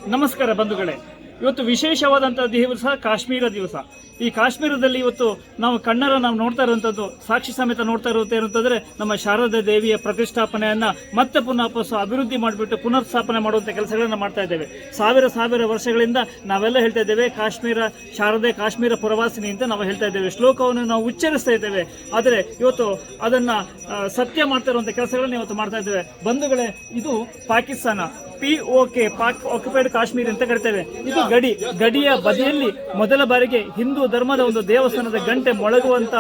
ನಮಸ್ಕಾರ ಬಂಧುಗಳೇ. ಇವತ್ತು ವಿಶೇಷವಾದಂತಹ ದಿವಸ ಕಾಶ್ಮೀರ ದಿವಸ. ಈ ಕಾಶ್ಮೀರದಲ್ಲಿ ಇವತ್ತು ನಾವು ನಾವು ನೋಡ್ತಾ ಇರುವಂತದ್ದು, ಸಾಕ್ಷಿ ಸಮೇತ ನೋಡ್ತಾ ಇರುವಂತಂದ್ರೆ ನಮ್ಮ ಶಾರದಾ ದೇವಿಯ ಪ್ರತಿಷ್ಠಾಪನೆಯನ್ನ ಮತ್ತೆ ಪುನಃ ಅಭಿವೃದ್ಧಿ ಮಾಡಿಬಿಟ್ಟು ಪುನರ್ಸ್ಥಾಪನೆ ಮಾಡುವಂತ ಕೆಲಸಗಳನ್ನ ಮಾಡ್ತಾ ಇದ್ದೇವೆ. ಸಾವಿರ ವರ್ಷಗಳಿಂದ ನಾವೆಲ್ಲ ಹೇಳ್ತಾ ಇದ್ದೇವೆ ಕಾಶ್ಮೀರ ಶಾರದೆ, ಕಾಶ್ಮೀರ ಪುರವಾಸಿನಿ ಅಂತ ನಾವು ಹೇಳ್ತಾ ಇದ್ದೇವೆ. ಶ್ಲೋಕವನ್ನು ನಾವು ಉಚ್ಚರಿಸ್ತಾ ಇದ್ದೇವೆ. ಆದರೆ ಇವತ್ತು ಅದನ್ನ ಸತ್ಯ ಮಾಡ್ತಾ ಇರುವಂತ ಕೆಲಸಗಳನ್ನ ಇವತ್ತು ಮಾಡ್ತಾ ಇದ್ದೇವೆ. ಬಂಧುಗಳೇ, ಇದು ಪಾಕಿಸ್ತಾನ, POK, ಪಾಕ್ ಆಕ್ಯುಪೈಡ್ ಕಾಶ್ಮೀರ ಅಂತ ಕರಿತೇವೆ. ಇದು ಗಡಿಯ ಬದಿಯಲ್ಲಿ ಮೊದಲ ಬಾರಿಗೆ ಹಿಂದೂ ಧರ್ಮದ ಒಂದು ದೇವಸ್ಥಾನದ ಗಂಟೆ ಮೊಳಗುವಂತ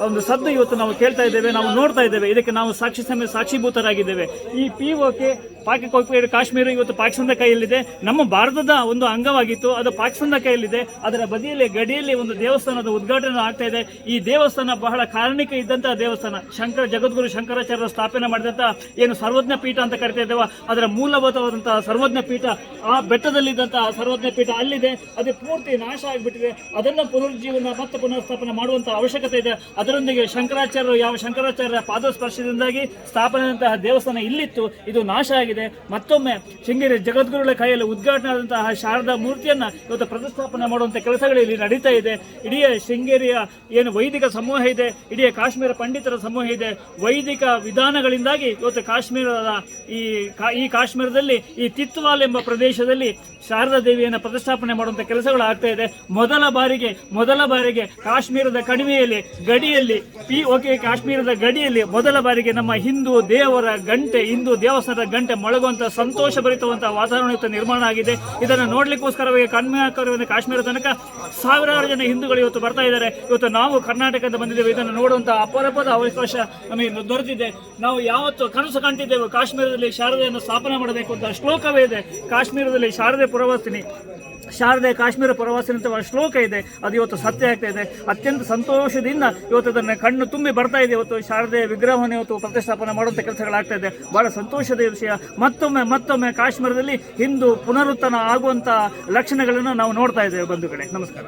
ಒಂದು ಸದ್ದು ಇವತ್ತು ನಾವು ಕೇಳ್ತಾ ಇದ್ದೇವೆ, ನಾವು ನೋಡ್ತಾ ಇದ್ದೇವೆ. ಇದಕ್ಕೆ ನಾವು ಸಾಕ್ಷೀಭೂತರಾಗಿದ್ದೇವೆ. ಈ POK ಪಾಕ್ ಆಕ್ಯುಪೈಡ್ ಕಾಶ್ಮೀರ ಇವತ್ತು ಪಾಕಿಸ್ತಾನದ ಕೈಯಲ್ಲಿದೆ. ನಮ್ಮ ಭಾರತದ ಒಂದು ಅಂಗವಾಗಿತ್ತು, ಅದು ಪಾಕಿಸ್ತಾನದ ಕೈಯಲ್ಲಿದೆ. ಅದರ ಬದಿಯಲ್ಲಿ ಗಡಿಯಲ್ಲಿ ಒಂದು ದೇವಸ್ಥಾನದ ಉದ್ಘಾಟನೆ ಆಗ್ತಾ ಇದೆ. ಈ ದೇವಸ್ಥಾನ ಬಹಳ ಕಾರಣಿಕ ಇದ್ದಂತಹ ದೇವಸ್ಥಾನ. ಜಗದ್ಗುರು ಶಂಕರಾಚಾರ್ಯರ ಸ್ಥಾಪನೆ ಮಾಡಿದಂತಹ ಏನು ಸರ್ವಜ್ಞ ಪೀಠ ಅಂತ ಕರಿತಾ ಇದ್ದೇವೆ, ಅದರ ಮೂಲಭೂತವಾದಂತಹ ಸರ್ವಜ್ಞ ಪೀಠ, ಆ ಬೆಟ್ಟದಲ್ಲಿದ್ದಂತಹ ಸರ್ವಜ್ಞ ಪೀಠ ಅಲ್ಲಿದೆ. ಅದು ಪೂರ್ತಿ ನಾಶ ಆಗಿಬಿಟ್ಟಿದೆ. ಅದನ್ನು ಪುನರುಜ್ಜೀವನ ಮತ್ತು ಪುನರ್ಸ್ಥಾಪನೆ ಮಾಡುವಂತಹ ಅವಶ್ಯಕತೆ ಇದೆ. ಅದರೊಂದಿಗೆ ಶಂಕರಾಚಾರ್ಯ ಪಾದಸ್ಪರ್ಶದಿಂದಾಗಿ ಸ್ಥಾಪನೆಯಾದಂತಹ ದೇವಸ್ಥಾನ ಇಲ್ಲಿತ್ತು, ಇದು ನಾಶ ಆಗಿದೆ. ಮತ್ತೊಮ್ಮೆ ಶೃಂಗೇರಿ ಜಗದ್ಗುರುಗಳ ಕೈಯಲ್ಲಿ ಉದ್ಘಾಟನೆ ಆದಂತಹ ಶಾರದಾ ಮೂರ್ತಿಯನ್ನ ಇವತ್ತು ಪ್ರತಿಷ್ಠಾಪನೆ ಮಾಡುವಂತಹ ಕೆಲಸಗಳು ಇಲ್ಲಿ ನಡೀತಾ ಇದೆ. ಇಡೀ ಶೃಂಗೇರಿಯ ಏನು ವೈದಿಕ ಸಮೂಹ ಇದೆ, ಇಡೀ ಕಾಶ್ಮೀರ ಪಂಡಿತರ ಸಮೂಹ ಇದೆ. ವೈದಿಕ ವಿಧಾನಗಳಿಂದಾಗಿ ಇವತ್ತು ಕಾಶ್ಮೀರದ ಈ ಕಾಶ್ಮೀರದಲ್ಲಿ ಈ ತಿತ್ವಾಲ್ ಎಂಬ ಪ್ರದೇಶದಲ್ಲಿ ಶಾರದಾ ದೇವಿಯನ್ನು ಪ್ರತಿಷ್ಠಾಪನೆ ಮಾಡುವಂತಹ ಕೆಲಸಗಳು ಆಗ್ತಾ ಇದೆ. ಮೊದಲ ಬಾರಿಗೆ ಕಾಶ್ಮೀರದ ಗಡಿಯಲ್ಲಿ POK ಕಾಶ್ಮೀರದ ಗಡಿಯಲ್ಲಿ ಮೊದಲ ಬಾರಿಗೆ ನಮ್ಮ ಹಿಂದೂ ದೇವಸ್ಥಾನದ ಗಂಟೆ ಮೊಳಗುವಂತಹ ಸಂತೋಷ ಭರಿತವಂತಹ ವಾತಾವರಣ ನಿರ್ಮಾಣ ಆಗಿದೆ. ಇದನ್ನು ನೋಡ್ಲಿಕ್ಕೋಸ್ಕರವಾಗಿ ಕನ್ಯಾಕುಮಾರಿ ಕಾಶ್ಮೀರ ತನಕ ಸಾವಿರಾರು ಜನ ಹಿಂದೂಗಳು ಇವತ್ತು ಬರ್ತಾ ಇದ್ದಾರೆ. ಇವತ್ತು ನಾವು ಕರ್ನಾಟಕದಿಂದ ಬಂದಿದ್ದೇವೆ. ಇದನ್ನು ನೋಡುವಂತಹ ಅಪರೂಪದ ಅವಕಾಶ ನಮಗೆ ದೊರೆತಿದೆ. ನಾವು ಯಾವತ್ತು ಕನಸು ಕಾಣ್ತಿದ್ದೇವೆ ಕಾಶ್ಮೀರದಲ್ಲಿ ಶಾರದೆಯನ್ನು ಸ್ಥಾಪನೆ ಮಾಡಬೇಕು ಅಂತ. ಶ್ಲೋಕವೇ ಇದೆ ಕಾಶ್ಮೀರದಲ್ಲಿ ಶಾರದೆ ಕಾಶ್ಮೀರ ಪುರವಾಸಿನಿ ಅಂತ ಶ್ಲೋಕ ಇದೆ. ಅದು ಇವತ್ತು ಸತ್ಯ ಆಗ್ತಾ ಇದೆ. ಅತ್ಯಂತ ಸಂತೋಷದಿಂದ ಇವತ್ತು ಅದನ್ನು ಕಣ್ಣು ತುಂಬಿ ಬರ್ತಾ ಇದೆ. ಇವತ್ತು ಶಾರದೆ ವಿಗ್ರಹವನ್ನು ಇವತ್ತು ಪ್ರತಿಷ್ಠಾಪನೆ ಮಾಡುವಂಥ ಕೆಲಸಗಳಾಗ್ತಾ ಇದೆ. ಬಹಳ ಸಂತೋಷದ ವಿಷಯ. ಮತ್ತೊಮ್ಮೆ ಕಾಶ್ಮೀರದಲ್ಲಿ ಹಿಂದೂ ಪುನರುತ್ಥಾನ ಆಗುವಂಥ ಲಕ್ಷಣಗಳನ್ನು ನಾವು ನೋಡ್ತಾ ಇದ್ದೇವೆ ಬಂಧುಗಳೇ. ನಮಸ್ಕಾರ.